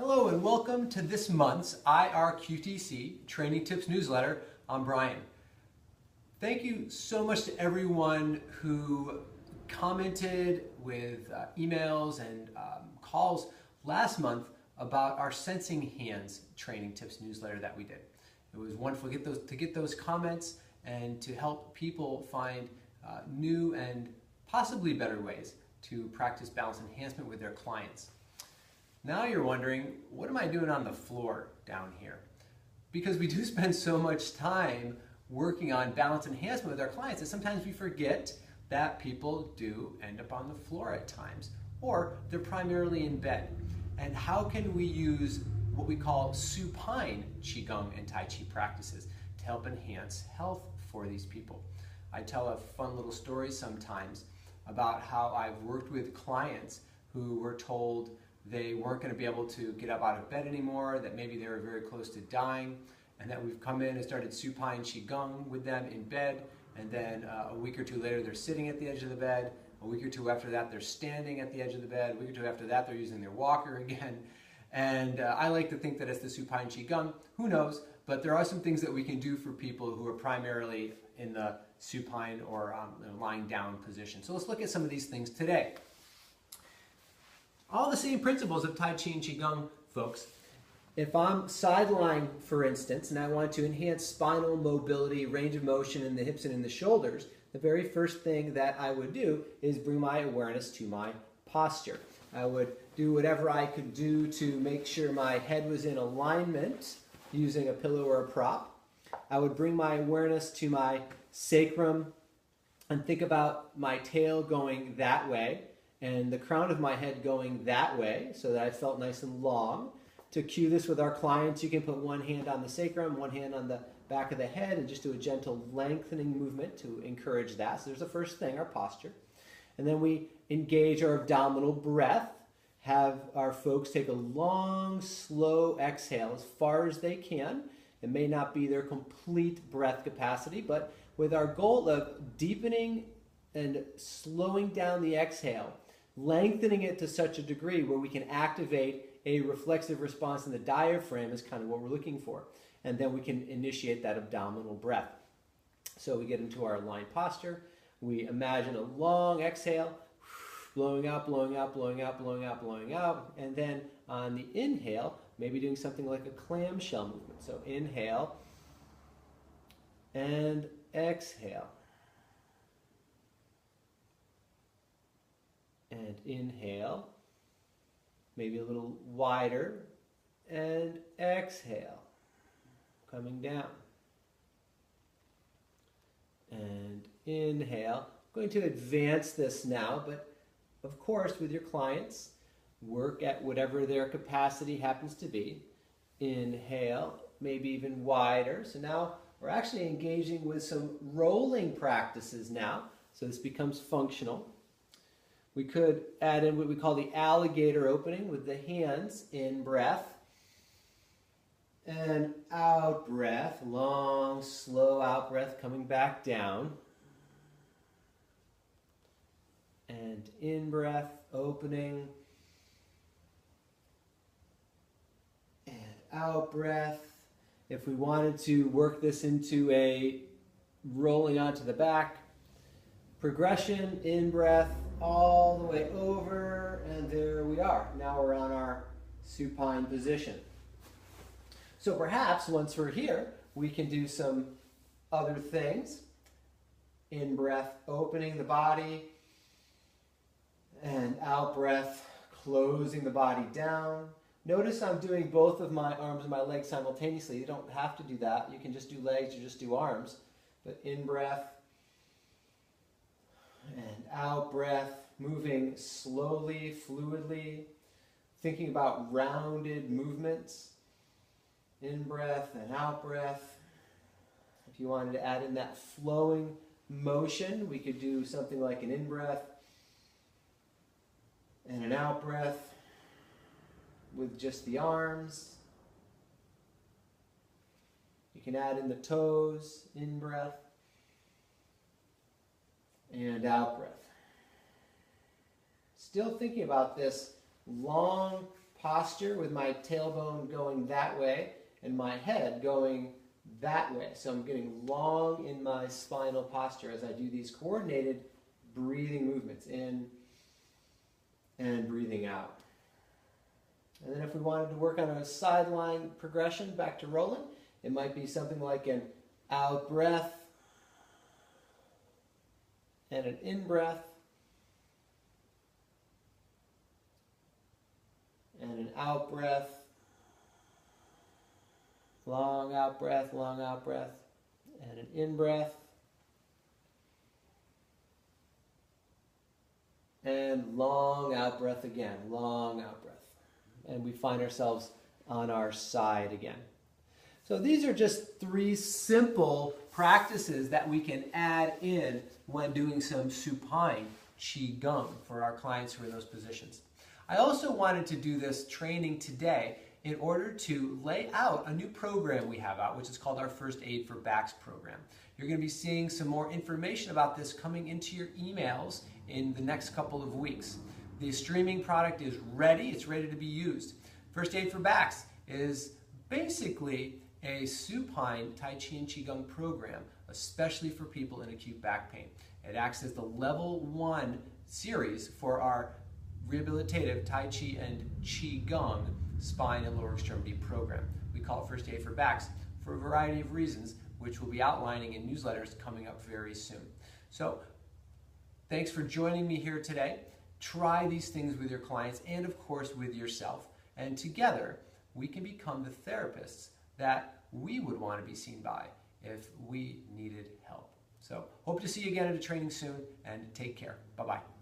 Hello and welcome to this month's IRQTC Training Tips newsletter. I'm Brian. Thank you so much to everyone who commented with emails and calls last month about our Sensing Hands Training Tips newsletter that we did. It was wonderful to get those comments and to help people find new and possibly better ways to practice balance enhancement with their clients. Now you're wondering, what am I doing on the floor down here? Because we do spend so much time working on balance enhancement with our clients that sometimes we forget that people do end up on the floor at times, or they're primarily in bed. And how can we use what we call supine Qigong and Tai Chi practices to help enhance health for these people? I tell a fun little story sometimes about how I've worked with clients who were told they weren't going to be able to get up out of bed anymore, that maybe they were very close to dying, and that we've come in and started supine Qigong with them in bed, and then a week or two later they're sitting at the edge of the bed, a week or two after that they're standing at the edge of the bed, a week or two after that they're using their walker again. And I like to think that it's the supine Qigong. Who knows? But there are some things that we can do for people who are primarily in the supine or lying down position. So let's look at some of these things today. All the same principles of Tai Chi and Qigong, folks. If I'm side-lying, for instance, and I want to enhance spinal mobility, range of motion in the hips and in the shoulders, the very first thing that I would do is bring my awareness to my posture. I would do whatever I could do to make sure my head was in alignment using a pillow or a prop. I would bring my awareness to my sacrum and think about my tail going that way and the crown of my head going that way so that I felt nice and long. To cue this with our clients, you can put one hand on the sacrum, one hand on the back of the head, and just do a gentle lengthening movement to encourage that. So there's the first thing, our posture. And then we engage our abdominal breath. Have our folks take a long, slow exhale as far as they can. It may not be their complete breath capacity, but with our goal of deepening and slowing down the exhale, lengthening it to such a degree where we can activate a reflexive response in the diaphragm is kind of what we're looking for. And then we can initiate that abdominal breath. So we get into our aligned posture. We imagine a long exhale, blowing out, blowing out, blowing out, blowing out, blowing out. And then on the inhale, maybe doing something like a clamshell movement. So inhale and exhale. And inhale, maybe a little wider, and exhale, coming down. And inhale. I'm going to advance this now, but of course with your clients, work at whatever their capacity happens to be. Inhale, maybe even wider. So now we're actually engaging with some rolling practices now, so this becomes functional. We could add in what we call the alligator opening with the hands, in breath, and out breath, long, slow out breath coming back down. And in breath, opening, and out breath. If we wanted to work this into a rolling onto the back, progression, in breath, all the way over, and there we are. Now we're on our supine position. So perhaps once we're here, we can do some other things. In breath, opening the body, and out breath, closing the body down. Notice I'm doing both of my arms and my legs simultaneously. You don't have to do that. You can just do legs or just do arms. But in breath, and out breath, moving slowly, fluidly, thinking about rounded movements. In breath and out breath. If you wanted to add in that flowing motion, we could do something like an in breath and an out breath with just the arms. You can add in the toes, in breath and out breath. Still thinking about this long posture with my tailbone going that way and my head going that way. So I'm getting long in my spinal posture as I do these coordinated breathing movements, in and breathing out. And then if we wanted to work on a sideline progression back to rolling, it might be something like an out breath and an in breath and an out breath, long out breath, and an in breath, and long out breath again, long out breath. And we find ourselves on our side again. So these are just 3 simple practices that we can add in when doing some supine Qigong for our clients who are in those positions. I also wanted to do this training today in order to lay out a new program we have out, which is called our First Aid for Backs program. You're going to be seeing some more information about this coming into your emails in the next couple of weeks. The streaming product is ready. It's ready to be used. First Aid for Backs is basically a supine Tai Chi and Qigong program, especially for people in acute back pain. It acts as the level 1 series for our Rehabilitative Tai Chi and Qigong spine and lower extremity program. We call it First Aid for Backs for a variety of reasons, which we'll be outlining in newsletters coming up very soon. So, thanks for joining me here today. Try these things with your clients and, of course, with yourself. And together, we can become the therapists that we would want to be seen by if we needed help. So, hope to see you again at a training soon, and take care. Bye-bye.